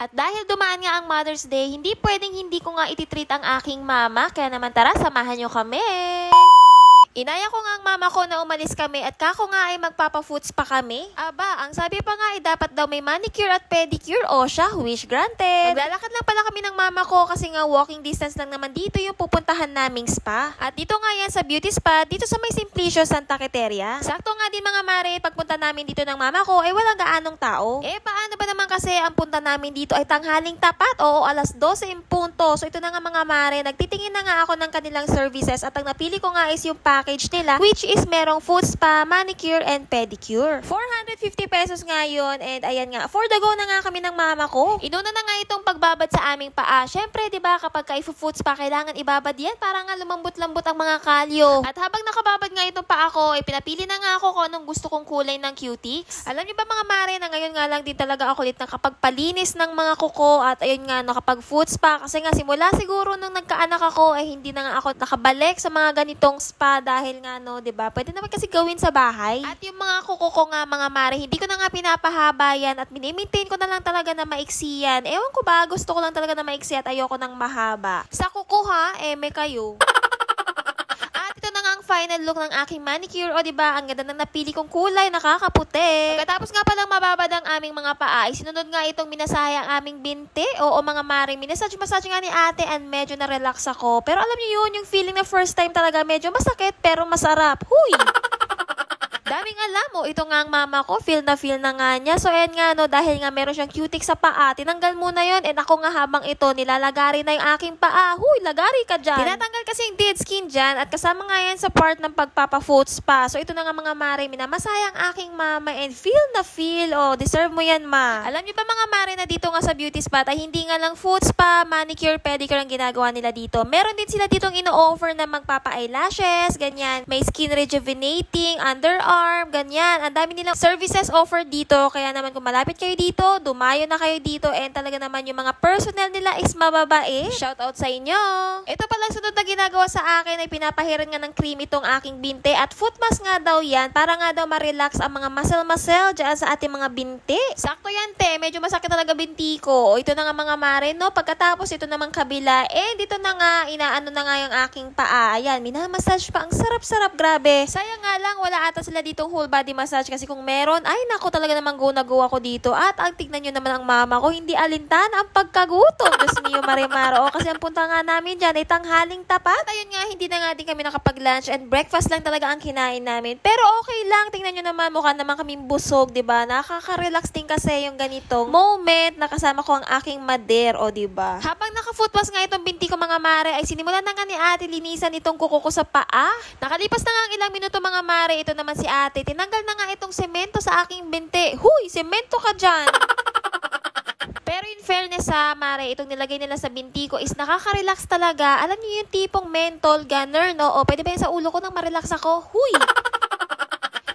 At dahil dumaan nga ang Mother's Day, hindi pwedeng hindi ko nga ititreat ang aking mama. Kaya naman tara, samahan nyo kami. Inaya ko nga ang mama ko na umalis kami at kako nga ay magpapa-foods pa kami. Aba, ang sabi pa nga ay dapat daw may manicure at pedicure. O siya, wish granted. Maglalakad lang pala kami ng mama ko kasi nga walking distance lang naman dito yung pupuntahan naming spa. At dito nga yan sa beauty spa, dito sa may Simplicio, Santa Quiteria. Sakto nga din mga mare, pagpunta namin dito ng mama ko ay walang gaanong tao. Paano ba naman kasi ang punta namin dito ay tanghaling tapat? Oo, alas 12 in punto. So ito na nga mga mare, nagtitingin na nga ako ng kanilang services at ang napili ko nga is yung package nila, which is merong food spa, manicure, and pedicure. 450 pesos nga yun, and ayan nga, for the go na nga kami ng mama ko. Inuna na nga itong pagbabad sa aming paa. Syempre, di ba kapag ka-food spa, kailangan ibabad yan para nga lumambot-lambot ang mga kalyo. At habang nakababad nga itong paa ko, ay pinapili na nga ako kung anong gusto kong kulay ng cuticles. Alam niyo ba mga mare, na ngayon nga lang din talaga ako ulit nakapagpalinis ng mga kuko at ayun nga, nakapag-food spa kasi nga simula siguro nung nagkaanak ako ay hindi na nga ako nakabalik sa mga ganitong spa dahil nga no, 'di ba? Pwede naman kasi gawin sa bahay. At yung mga kuko ko nga mga mare, hindi ko na nga pinapahaba yan at mini-maintain ko na lang talaga na maiksi yan. Ewan ko ba, gusto ko lang talaga na maiksi at ayoko nang mahaba. Sa kuko ha, may kayo. Ito na nga ang final look ng aking manicure. O diba, ang ganda ng napili kong kulay, nakakaputi. Pagkatapos nga palang mababad ang aming mga paa, sinunod nga itong minasaya ang aming binti. Oo mga mare, minasage nga ni ate and medyo na-relax ako. Pero alam niyo yun, yung feeling na first time talaga medyo masakit pero masarap. Huy! Daming alam mo, ito nga ang mama ko, feel na nga niya. So, ayan nga, no, dahil nga meron siyang cutic sa paa, tinanggal muna yon. And ako nga habang ito, nilalagari na yung aking paa. Huy, lagari ka dyan. Tinatanggal kasi yung dead skin dyan at kasama nga yan sa part ng pagpapa-foot spa. So, ito na nga mga mare, minamasaya ang aking mama and feel. Oh, deserve mo yan, ma. Alam niyo ba mga mare na dito nga sa beauty spa, ay hindi nga lang foot spa, manicure, pedicure ang ginagawa nila dito. Meron din sila ditong ino-offer na magpapa-eyelashes, ganyan. May skin rejuvenating, underarm, ganyan. Ang dami nilang services offered dito. Kaya naman kung malapit kayo dito, dumayo na kayo dito. And talaga naman yung mga personnel nila is mababae. Shout out sa inyo. Ito pala sunod na ginagawa sa akin ay pinapahiran nga ng cream itong aking binte. At foot mask nga daw yan para nga daw ma-relax ang mga muscle dyan sa ating mga binti. Sakto yan te. Medyo masakit talaga binti ko. O ito na nga mga mare, no? Pagkatapos ito namang kabila. Dito na nga, inaano na nga yung aking paa. Ayan, minamassage pa. Ang sarap-sarap, grabe. Sayang nga lang, wala ata sila ditong whole body massage kasi kung meron, ay nako talaga namang go na go ako dito. At ang tignan nyo naman ang mama ko, hindi alintan ang pagkagutom. Diyos mio, Marimar. O kasi ang punta nga namin dyan ay tanghaling tapat. Ayun nga, hindi na nga din kami nakapag-lunch and breakfast lang talaga ang kinain namin. Pero okay lang, tingnan nyo naman, mukha naman kaming busog, diba? Nakaka-relax din kasi yung ganitong moment na kasama ko ang aking mader, o diba? Habang naka-footpass nga itong binti ko mga mare, ay sinimulan na nga ni ate linisan itong kuko ko sa paa. Nakalipas na nga ang ilang minuto mga mare, ito naman si ate. Tinanggal na nga itong semento sa aking binti. Huy, semento ka dyan! Pero in fairness sa mare, itong nilagay nila sa binti ko is nakaka-relax talaga. Alam niyo yung tipong menthol gunner, no? O pwede ba yan sa ulo ko nang ma-relax ako? Huy!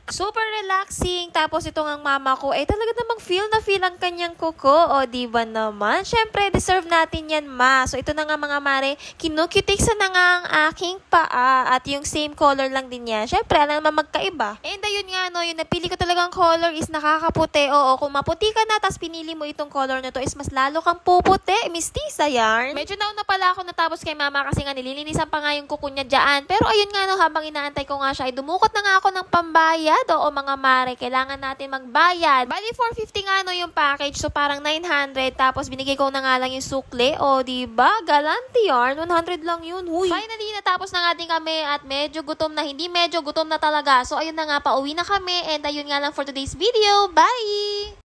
Super relaxing. Tapos ito ang mama ko, talaga namang feel ang kanyang kuko. O, diba naman? Syempre, deserve natin yan, ma. So, ito na nga mga mare, kinukutiksa na nga ang aking paa. At yung same color lang din yan. Syempre, alam naman magkaiba. And ayun nga, no, yung napili ko talagang color is nakakaputi. Oo, kung maputi ka na, tapos pinili mo itong color na to, is mas lalo kang puputi. Mistisa yarn. Medyo nauna pala ako natapos kay mama kasi nga nililinisan pa nga yung kuko niya dyan. Pero ayun nga, no, habang inaantay ko nga siya, ay dumukot na nga ako ng pambayad. Oo mga mare, kailangan natin magbayad. Bali 450 nga no yung package, so parang 900, tapos binigay ko na nga lang yung sukle. O diba, galante yarn, 100 lang yun. Huy. Finally, natapos na nga din kami at medyo gutom na, hindi medyo gutom na talaga. So ayun na nga, pauwi na kami and ayun nga lang for today's video. Bye!